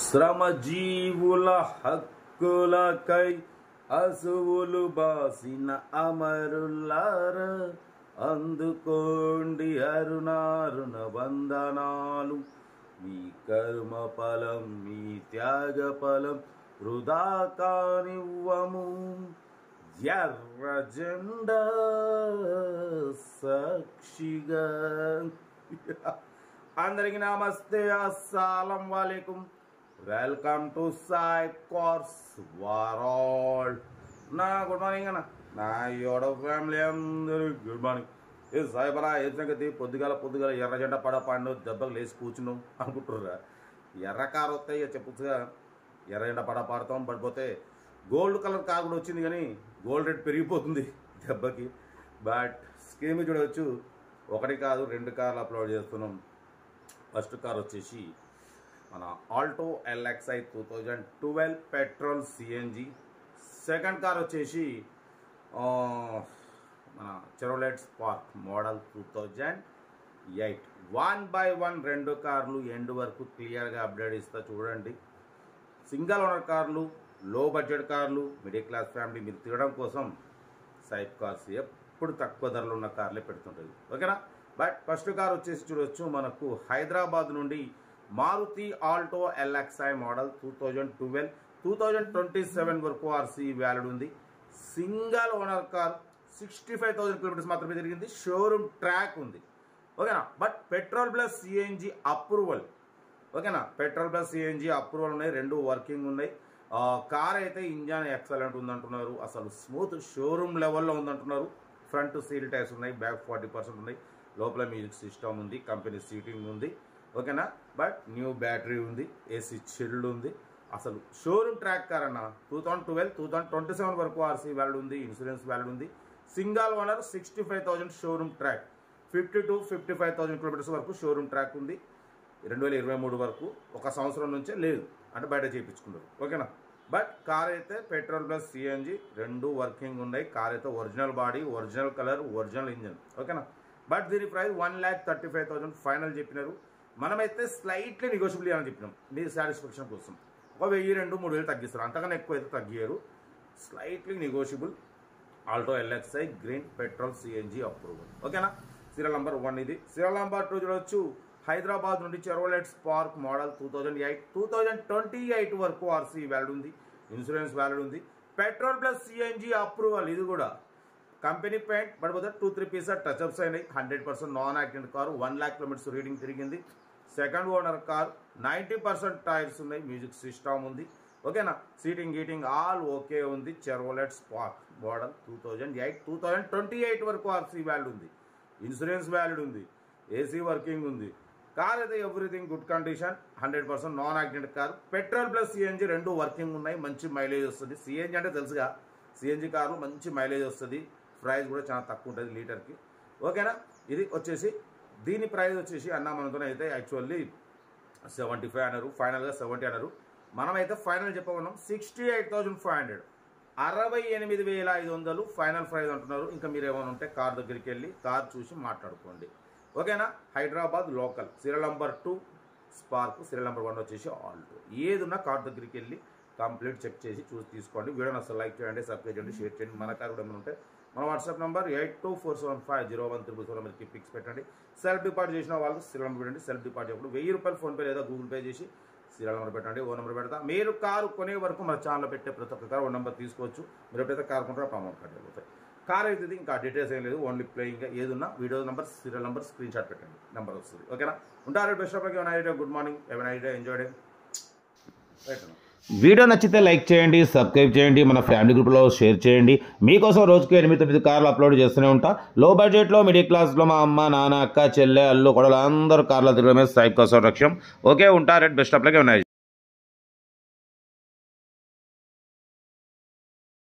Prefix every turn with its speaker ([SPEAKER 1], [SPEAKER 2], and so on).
[SPEAKER 1] శ్రమజీవుల హక్కులకై అసువులు బాసిన అమరులార అందుకోండి అరుణారుణ వందనాలు. మీ కర్మ ఫలం మీ త్యాగ ఫలం వృధా కానివ్వము. ఎర్ర జెండా సాక్షిగా. అందరికి నమస్తే, అస్సలం వాలేకుం. Welcome to Sai course world. Good morning అన్న, నా యోడ ఫ్యామిలీ అందరూ గుడ్ మార్నింగ్. ఏ సాయిబరా ఏ సంగతి? పొద్దుగాల ఎర్ర జెండా పడపాండు దెబ్బకు లేచి కూర్చున్నాం అనుకుంటుర్రా? ఎర్ర కారు వస్తాయి చెప్పచ్చుగా, ఎర్ర జెండా పాడతాం. పడిపోతే గోల్డ్ కలర్ కార్ కూడా వచ్చింది, కానీ గోల్డ్ రేట్ పెరిగిపోతుంది దెబ్బకి. బట్ స్కీమ్ చూడవచ్చు, ఒకటి కాదు 2 కార్లు అప్లోడ్ చేస్తున్నాం. ఫస్ట్ కార్ వచ్చేసి మన Alto LXi 2012 petrol CNG. Second car వచ్చేసి మన చెరోలెట్ స్పార్క్ మోడల్ 2008. 1/1 2 కార్లు ఎండ్ వరకు క్లియర్గా అప్డేట్ ఇస్తా చూడండి. సింగిల్ ఓనర్ కార్లు, లో బడ్జెట్ కార్లు, మిడిల్ క్లాస్ ఫ్యామిలీ మీరు తిరగడం కోసం సైప్ కార్స్ ఎప్పుడు తక్కువ ధరలు ఉన్న కార్లే పెడుతుంటుంది, ఓకేనా? బట్ ఫస్ట్ కార్ వచ్చేసి చూడవచ్చు, మనకు హైదరాబాద్ నుండి మారుతి ఆల్టో LXi మోడల్ 2012 2027 వరకు ఆర్సీ వ్యాలిడ్ ఉంది. సింగిల్ ఓనర్ కార్, 65,000 కిలోమీటర్స్ మాత్రమే తిరిగింది. షోరూమ్ ట్రాక్ ఉంది, ఓకేనా? But petrol plus CNG approval, ఓకేనా? పెట్రోల్ ప్లస్ సిఎన్జి అప్రూవల్ ఉన్నాయి, 2 వర్కింగ్ ఉన్నాయి. కార్ అయితే ఇంజన్ ఎక్సలెంట్ ఉందంటున్నారు, అసలు స్మూత్ షోరూమ్ లెవెల్లో ఉందంటున్నారు. ఫ్రంట్ సీల్ టైర్స్ ఉన్నాయి, బ్యాక్ 40% ఉన్నాయి. లోపల మ్యూజిక్ సిస్టమ్ ఉంది, కంపెనీ సీటింగ్ ఉంది, ఓకేనా? బట్ న్యూ బ్యాటరీ ఉంది, ఏసీ చిల్డ్ ఉంది. అసలు షోరూమ్ ట్రాక్ కార్ అన్న. 2012 2027 వరకు ఆర్సీ వ్యాలిడ్ ఉంది, ఇన్సూరెన్స్ వ్యాలిడ్ ఉంది. Single owner, 65,000 showroom track. 50 to 55,000 kilometres వరకు షోరూమ్ ట్రాక్ ఉంది. 2023 వరకు, 1 సంవత్సరం నుంచే లేదు అంటే బయట చేయించుకున్నారు, ఓకేనా? బట్ కార్ అయితే పెట్రోల్ ప్లస్ సిఎన్జి 2 వర్కింగ్ ఉన్నాయి. కార్ అయితే original body, original colour, original engine, ఓకేనా? బట్ దీని ప్రైస్ 1,35,000 ఫైనల్ చెప్పినారు. మనమైతే స్లైట్లీ నెగోషియబుల్ అని చెప్పినాం మీ సాటిస్ఫాక్షన్ కోసం. 1,000, 2,000, 3,000 తగ్గిస్తారు, అంతకన్నా ఎక్కువ అయితే తగ్గారు. Slightly negotiable. Alto LXi green petrol CNG approval, ఓకేనా? సీరియల్ నెంబర్ 1 ఇది. సీరియల్ నెంబర్ 2 చూడవచ్చు, హైదరాబాద్ నుండి చెరోలెట్ స్పార్క్ మోడల్ 2008 2028 వరకు ఆర్సీ వ్యాలిడ్ ఉంది, ఇన్సూరెన్స్ వ్యాలిడ్ ఉంది. Petrol plus CNG approval. ఇది కూడా కంపెనీ పెయింట్ పడిపోతే 2-3 పీసెస్ టచ్అప్స్ అయినాయి. 100% non accident car, 1 lakh kilometres reading తిరిగింది. సెకండ్ ఓనర్ కార్, 90% టైర్స్ ఉన్నాయి, మ్యూజిక్ సిస్టమ్ ఉంది, ఓకేనా? సీటింగ్ గీటింగ్ ఆల్ ఓకే ఉంది. చెరోలెట్ స్పార్క్ మోడల్ 2008 2028 వరకు ఆర్సీ వ్యాలిడ్ ఉంది, ఇన్సూరెన్స్ వ్యాలిడ్ ఉంది, ఏసీ వర్కింగ్ ఉంది. కార్ అయితే everything good condition, 100% non accident car. Petrol plus CNG 2 working ఉన్నాయి, మంచి మైలేజ్ వస్తుంది. సిఎన్జి అంటే తెలుసుగా, సిఎన్జి కార్లు మంచి మైలేజ్ వస్తుంది. ప్రైస్ కూడా చాలా తక్కువ ఉంటుంది లీటర్కి, ఓకేనా? ఇది వచ్చేసి దీని ప్రైస్ వచ్చేసి అన్న మనతో అయితే యాక్చువల్లీ 75 అన్నారు, ఫైనల్గా 70 అన్నారు. మనమైతే ఫైనల్ చెప్పకున్నాం 68,500, 68,500 ఫైనల్ ప్రైస్ అంటున్నారు. ఇంకా మీరు ఏమైనా ఉంటే కార్ దగ్గరికి వెళ్ళి కార్ చూసి మాట్లాడుకోండి, ఓకేనా? Hyderabad local. Serial number 2 spark, serial number 1 వచ్చేసి ఆల్టో. ఏదున్నా కార్ దగ్గరికి వెళ్ళి కంప్లీట్ చెక్ చేసి చూసి తీసుకోండి. వీడియోని అసలు లైక్ చేయండి, సబ్స్క్రైబ్ చేయండి, షేర్ చేయండి. మన కార్ కూడా ఏమైనా ఉంటే మన వాట్సాప్ నెంబర్ 8247501377 నెంబర్కి పిక్స్ పెట్టండి. సెల్ఫ్ డిపాజిట్ చేసిన వాళ్ళు సీరియల్ నెంబర్ పెట్టండి. సెల్ఫ్ డిపాజిట్ అప్పుడు 1000 రూపాయలు ఫోన్పే లేదా గూగుల్ పే చేసి సీరియల్ నెంబర్ పెట్టండి. ఓ నెంబర్ పెడతా. మీరు కారు కొనే వరకు మన ఛానల్లో పెట్టే ప్రతి ఒక్క కారు ఓ నెంబర్ తీసుకోవచ్చు. మీరు ఎప్పుడైతే కారు కొంటారో అప్పుడు అమౌంట్ కట్ అయిపోతాయి. కార్ అయితే ఇంకా డీటెయిల్స్ ఏం లేదు, ఓన్లీ ప్లేయింగ్. ఏదున్నా video number, serial number screen shot పెట్టండి, నెంబర్ వస్తుంది, ఓకేనా? ఉంటారు. Best of luck. Good morning, enjoy day. Right.
[SPEAKER 2] Video నచ్చితే లైక్ చేయండి, సబ్స్క్రైబ్ చేయండి, మన ఫ్యామిలీ గ్రూప్లో షేర్ చేయండి. మీకోసం రోజుకి 8-9 కార్లు అప్లోడ్ చేస్తూనే ఉంటా. లో బడ్జెట్లో, మిడిల్ క్లాస్లో మా అమ్మ, నాన్న, అక్క, చెల్లె, అల్లు, కొడలు అందరూ కార్లు తిరగడమే సైప్ కోసం లక్ష్యం. ఓకే, ఉంటారు. Best of luck.